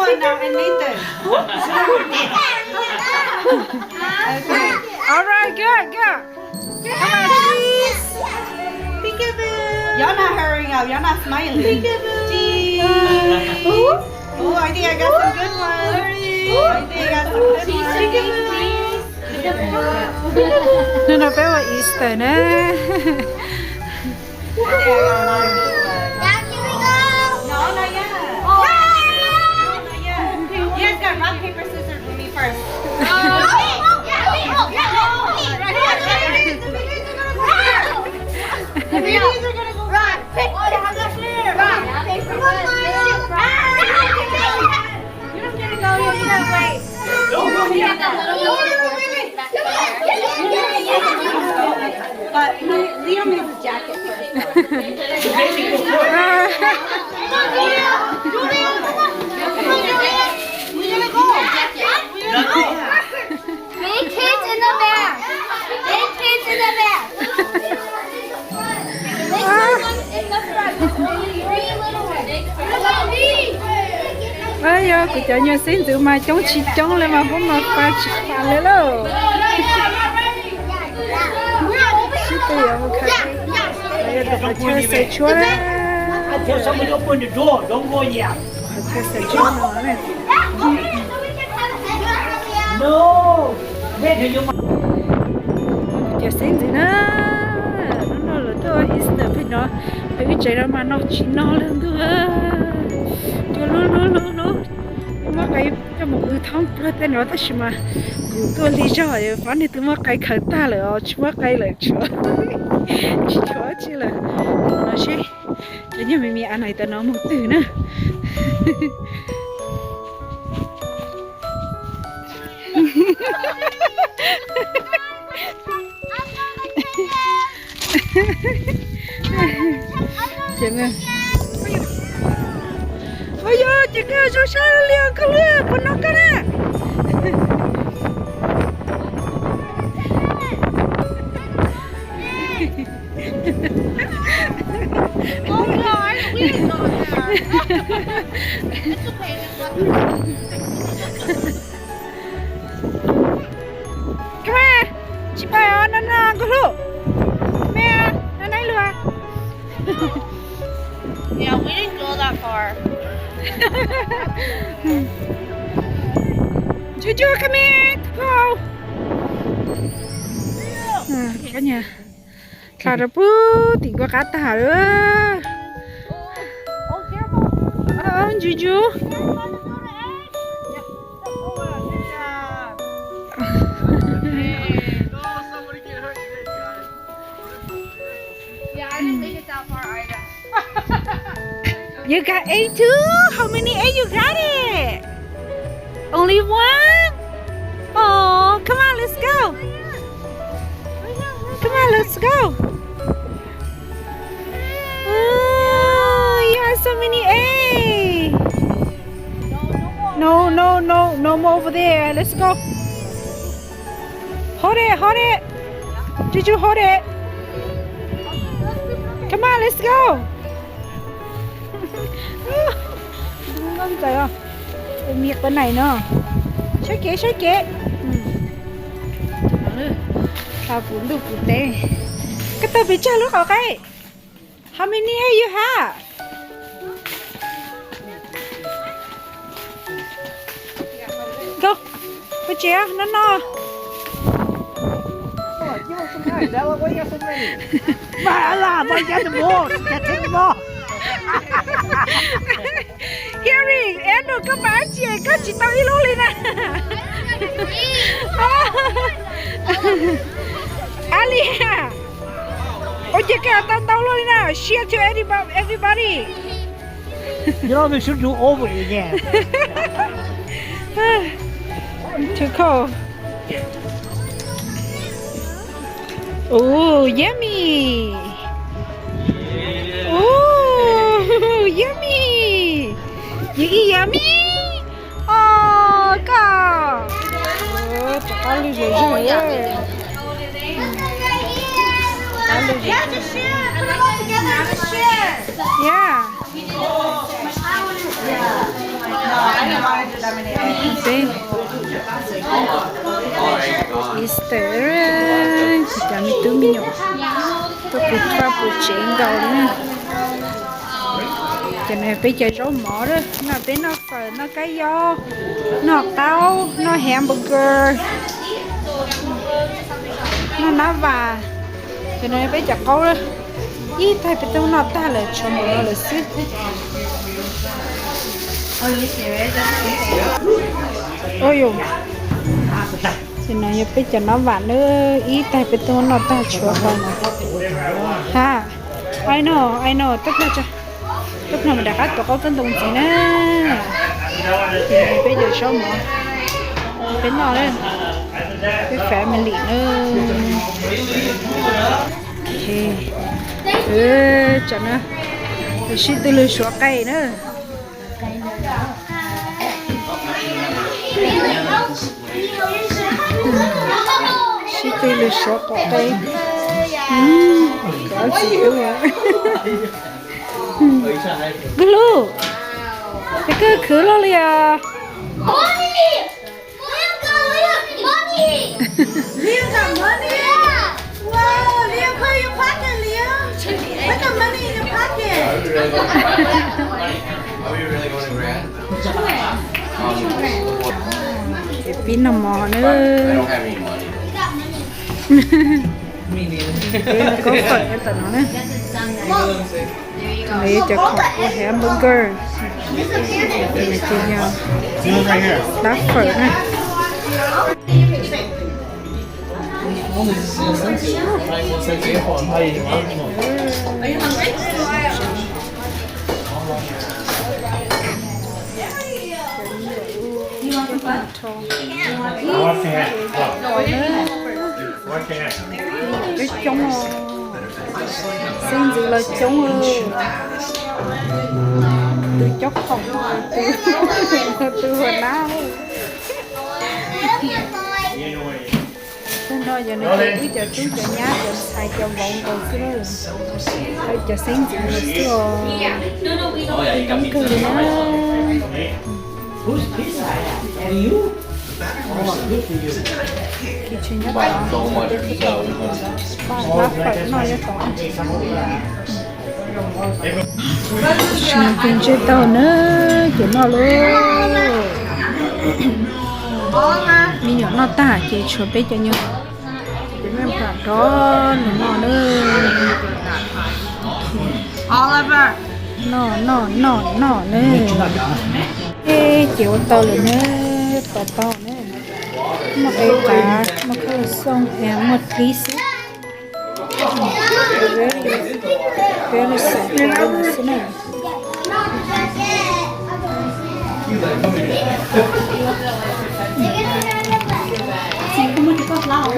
one now and Nathan. Okay. All right, good. Come on, cheese. Peekaboo. Y'all not hurrying up. Y'all not smiling. Peekaboo. Cheese. Oh, I think I got some good ones. I think I got some good ones. Nó bé là Easter nè. I think I got a lot of good ones. Now can we go? No, not yet. Oh. Not yet. You guys got rock, paper, scissors with me first. The babies are gonna go rock, paper, scissors. Rock, paper, scissors. You don't get to go. You gotta wait. But Leo needs a jacket first. Big kids in the back. Big kids in the back. Big ones in the front. Only 3 little ones. Ây da, cứ cho nhau xin tự mà chống chỉ chống lên mà không mà phải chỉ phá lên đâu. Chỉ tự nhiên một cái. Bây giờ phải chơi sẽ chúa đấy. I tell somebody to open the door, don't go yet. Phải chơi sẽ chúa nó này. No! Wait till you Chơi xin gì nữa. Nó là tôi Easter phải nó. Phải cái chơi đó mà nó chỉ nó lên thôi. Tôi lú mà cái cho một người thông pro tên nó ta mà tôi lý do là phán thì tôi mà cái khởi ta là chỉ mà cái là chúa chỉ chúa chỉ là nó chứ cho nên mình ăn này tao nói một từ nữa chẳng ơi ôi yo chị nghe số sao liền cái liền con nó cái nè Oh no, I didn't go there. It's okay. come here chị bay ở nó con lu mẹ nó nói luôn Yeah, we didn't go that far. Juju, come here, go. Cả nhà, thà ra bú, thì qua cá ta rồi. Juju. Yeah, I didn't make it that far either. You got A too? How many A you got it? Only one? Oh, come on, let's go. Come on, let's go. Oh, you have so many A. No more over there. Let's go. Hold it. Did you hold it? Come on, let's go. Ngon trời ơi. Miệng bên này nữa. Xoay kế. Thao cuốn được cuốn tê. Cái tao bị chơi lúc nào cái. How many you have? Go. Bây giờ nó. Get the ball! Get the ball! Harry, em được các bạn chị tao đi luôn lên nè. Alia. Ôi chị kìa tao luôn lên nè. Share to everybody. You know, we should do over again. Too cold. Oh, yummy. Oh, yummy. You eat yummy? Oh, God. Oh, tao lưu rồi. Yeah, just share. Put them all together and share. Yeah. I don't want to do that many eggs. Đây. Easter thì cho mình tụi mình nhổ. Tôi cũng qua buổi chén đầu nữa. Cho nên bây giờ rau mỏ đó, nó bên nó phở, nó cái giò, nó táo, nó hamburger, nó ná và, cho nên bây giờ câu đó, ít thay bây giờ nó ta là cho một nó là xí. Ôi dồi, cho nên bây giờ nó vả nữa, ít thay bây giờ nó ta cho hơn ha, I know, tức là cho. Lúc nào mình đã cắt tụi có phân đồng gì nè. Thì bây giờ show mà bên nào đấy cái family nữa. Ok chẳng nữa thì xin từ lưỡi xóa cây nữa. Xin từ lưỡi xóa cỏ cây. Có gì đâu ạ. Glue. Cái khử lo liền. Money. Liam got money. Wow, Liam, put your pocket, Liam. Put the money in your pocket. Are we really going to grad? Cái pin nằm mò nữa. I don't have any money. Cái nó có phở cái tận nó nữa. Lấy cho khẩu của hamburger. Để cho nhau. Đá phở này. Cái trống xin gì là trống từ chốc không từ hồi nào nên thôi giờ này cứ chờ chúng cho nhá cho xài cho vòng rồi cứ đó rồi cho xin gì rồi đóng cửa nữa khi chuyện nhất là lá phở nói cho tỏ chuyện chuyện chơi tàu nữa chuyện nó luôn mình nhỏ nó ta chỉ chuẩn bị cho nhau để mình phải đó nó nữa Oliver. nó nữa ê chịu tàu rồi nữa tàu nữa mà cái cá mà cái xong em một tí xíu very soft này Chị không muốn có lâu.